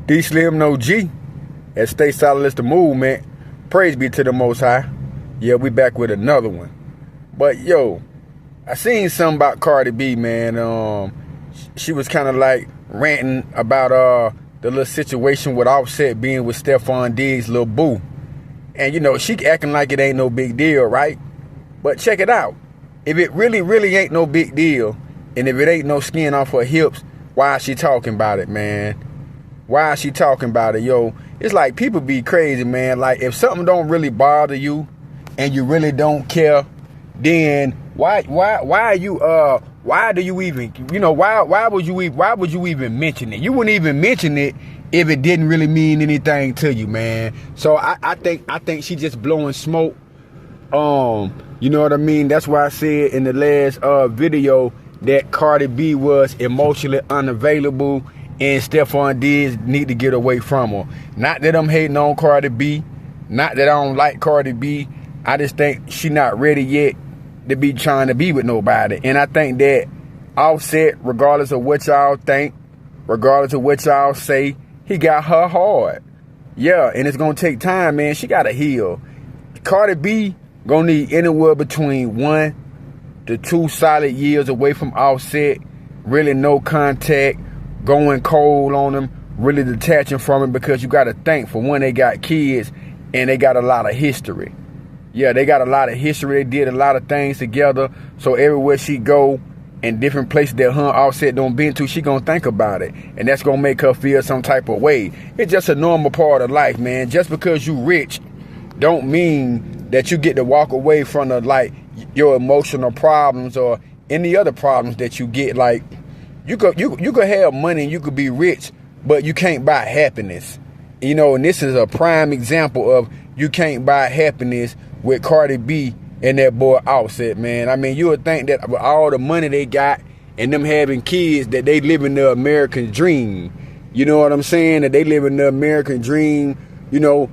DEESLIMDAOG, and stay solid as the movement. Praise be to the Most High. Yeah, we back with another one. But yo, I seen something about Cardi B, man. She was kind of like ranting about the little situation with Offset being with Stephon Diggs' little boo. And you know, she acting like it ain't no big deal, right? But check it out. If it really ain't no big deal, and if it ain't no skin off her hips, why is she talking about it, man? Why is she talking about it, yo? It's like people be crazy, man. Like if something don't really bother you and you really don't care, then why do you even, you know, why would you even mention it? You wouldn't even mention it if it didn't really mean anything to you, man. So I think she just blowing smoke. You know what I mean? That's why I said in the last video that Cardi B was emotionally unavailable and Stephon Diggs need to get away from her. Not that I'm hating on Cardi B. Not that I don't like Cardi B. I just think she not ready yet to be trying to be with nobody. And I think that Offset, regardless of what y'all think, regardless of what y'all say, he got her hard. Yeah, and it's gonna take time, man. She gotta heal. Cardi B gonna need anywhere between 1 to 2 solid years away from Offset. Really no contact, going cold on him, really detaching from him, because you gotta think, for one, they got kids and they got a lot of history. Yeah, they got a lot of history. They did a lot of things together. So everywhere she go, in different places that her Offset don't been to, she gonna think about it. And that's gonna make her feel some type of way. It's just a normal part of life, man. Just because you rich don't mean that you get to walk away from like your emotional problems or any other problems that you get. Like you could have money and you could be rich, but you can't buy happiness. You know, and this is a prime example of you can't buy happiness with Cardi B and that boy Offset, man. I mean, you would think that with all the money they got and them having kids, that they living the American dream. You know what I'm saying? That they living the American dream. You know,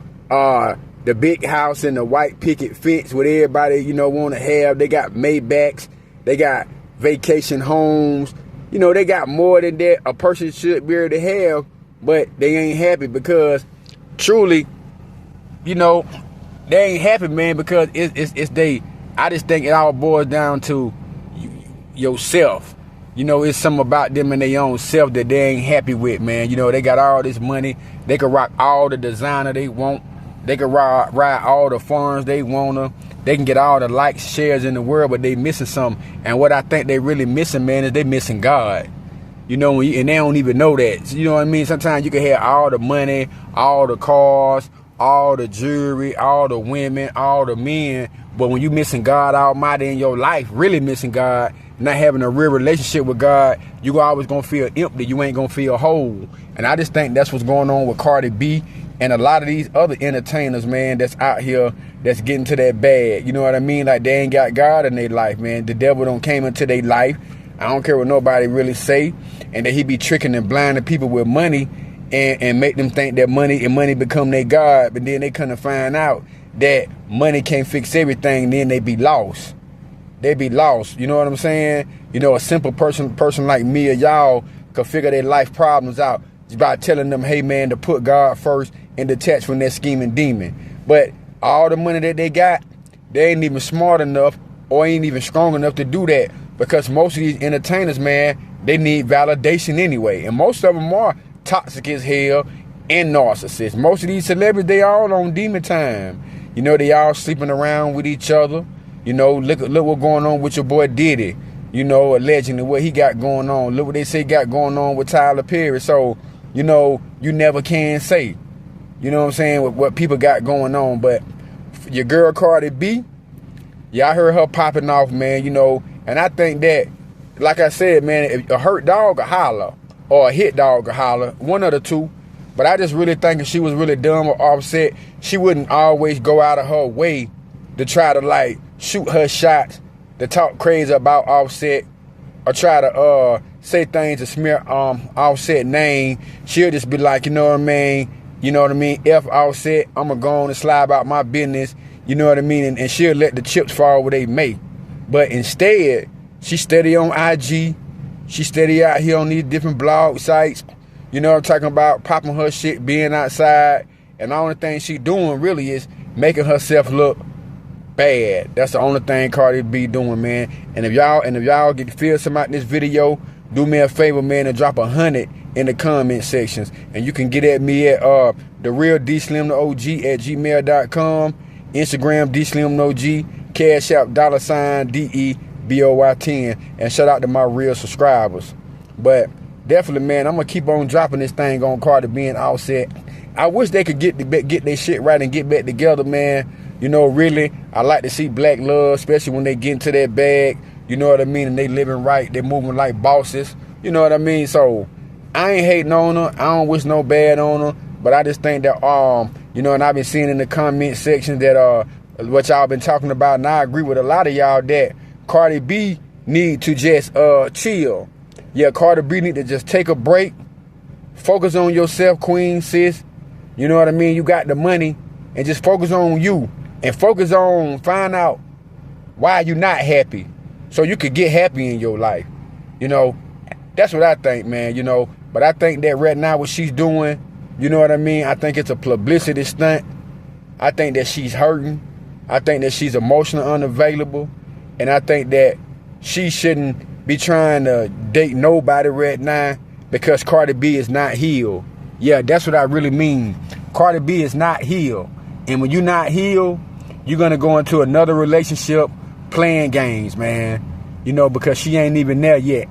the big house and the white picket fence with everybody, you know, want to have. They got Maybachs. They got vacation homes. You know, they got more than that a person should be able to have, but they ain't happy because truly, you know, they ain't happy, man, because it's they. I just think it all boils down to yourself. You know, it's something about them and their own self that they ain't happy with, man. You know, they got all this money. They can rock all the designer they want. They can ride all the farms they wanna. They can get all the likes, shares in the world, but they missing something. And what I think they really missing, man, is they missing God. You know, and they don't even know that. So, you know what I mean? Sometimes you can have all the money, all the cars, all the jewelry, all the women, all the men, but when you missing God Almighty in your life, really missing God, not having a real relationship with God, you always gonna feel empty. You ain't gonna feel whole. And I just think that's what's going on with Cardi B and a lot of these other entertainers, man, that's out here that's getting to that bad. You know what I mean? Like they ain't got God in their life, man. The devil don't came into their life. I don't care what nobody really say, and that he be tricking and blinding people with money and make them think that money become their God, but then they come to find out that money can't fix everything, then they be lost. They be lost. You know what I'm saying? You know, a simple person like me or y'all could figure their life problems out by telling them, hey man, to put God first and detach from that scheming demon. But all the money that they got, they ain't even smart enough or ain't even strong enough to do that, because most of these entertainers, man, they need validation anyway. And most of them are toxic as hell and narcissists. Most of these celebrities, they all on demon time. You know, they all sleeping around with each other. You know, look what's going on with your boy Diddy. You know, allegedly what he got going on. Look what they say got going on with Tyler Perry. So, you know, you never can say, you know what I'm saying, with what people got going on. But your girl Cardi B, yeah, I heard her popping off, man, you know. And I think that, like I said, man, if a hurt dog will holler or a hit dog will holler, one of the two. But I just really think if she was really done with Offset, she wouldn't always go out of her way to try to like shoot her shots, to talk crazy about Offset, or try to say things to smear Offset name. She'll just be like, you know what I mean? You know what I mean? F Offset, I'ma go on and slide about my business. You know what I mean? And she'll let the chips fall where they may. But instead, she steady on IG. She steady out here on these different blog sites, You know what I'm talking about? Popping her shit, being outside. And the only thing she doing really is making herself look bad. That's the only thing Cardi B doing, man. And if y'all get to feel something out in this video, do me a favor, man, and drop 100 in the comment sections. And you can get at me at the real DEESLIMDAOG at gmail.com, Instagram DEESLIMDAOG, Cash App $DEBOY10. And shout out to my real subscribers. But definitely, man, I'm gonna keep on dropping this thing on Cardi B and Offset. I wish they could get their shit right and get back together, man. You know, really, I like to see black love, especially when they get into that bag. You know what I mean? And they living right. They moving like bosses. You know what I mean? So I ain't hating on her. I don't wish no bad on her. But I just think that, you know, and I've been seeing in the comment section that what y'all been talking about, and I agree with a lot of y'all that Cardi B need to just chill. Yeah, Cardi B need to just take a break. Focus on yourself, queen, sis. You know what I mean? You got the money, and just focus on you. And focus on find out why you're not happy, so you could get happy in your life. You know, that's what I think, man, you know. But I think that right now what she's doing, you know what I mean? I think it's a publicity stunt. I think that she's hurting. I think that she's emotionally unavailable. And I think that she shouldn't be trying to date nobody right now because Cardi B is not healed. Yeah, that's what I really mean. Cardi B is not healed. And when you're not healed, you're going to go into another relationship playing games, man. You know, because she ain't even there yet.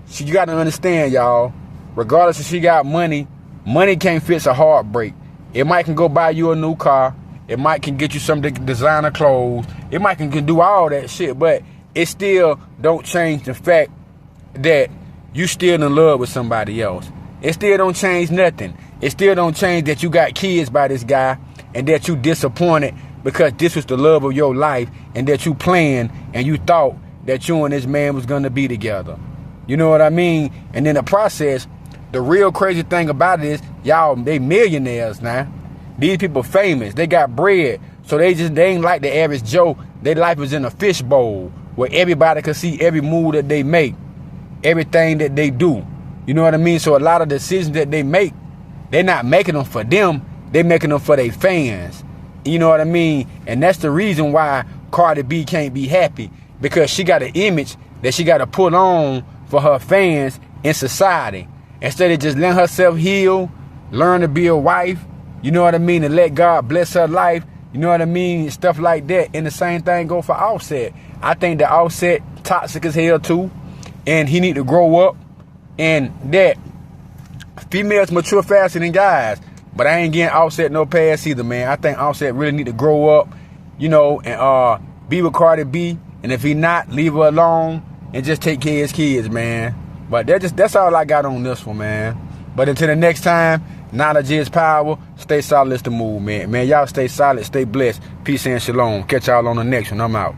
You got to understand, y'all, regardless if she got money, money can't fix a heartbreak. It might can go buy you a new car. It might can get you some designer clothes. It might can do all that shit. But it still don't change the fact that you still in love with somebody else. It still don't change nothing. It still don't change that you got kids by this guy and that you disappointed because this was the love of your life and that you planned and you thought that you and this man was going to be together. You know what I mean? And in the process, the real crazy thing about it is, y'all, they millionaires now. These people famous. They got bread. So they ain't like the average Joe. Their life is in a fishbowl where everybody can see every move that they make, everything that they do. You know what I mean? So a lot of decisions that they make, they're not making them for them. They're making them for their fans. You know what I mean? And that's the reason why Cardi B can't be happy, because she got an image that she got to put on for her fans in society. Instead of just letting herself heal, learn to be a wife, you know what I mean, and let God bless her life, you know what I mean, stuff like that. And the same thing go for Offset. I think that Offset toxic as hell too, and he need to grow up, and that females mature faster than guys. But I ain't getting Offset no pass either, man. I think Offset really need to grow up, you know, and be with Cardi B. And if he not, leave her alone and just take care of his kids, man. But that's all I got on this one, man. But until the next time, knowledge is power. Stay solid, it's the movement, man. Y'all stay solid, stay blessed. Peace and shalom. Catch y'all on the next one. I'm out.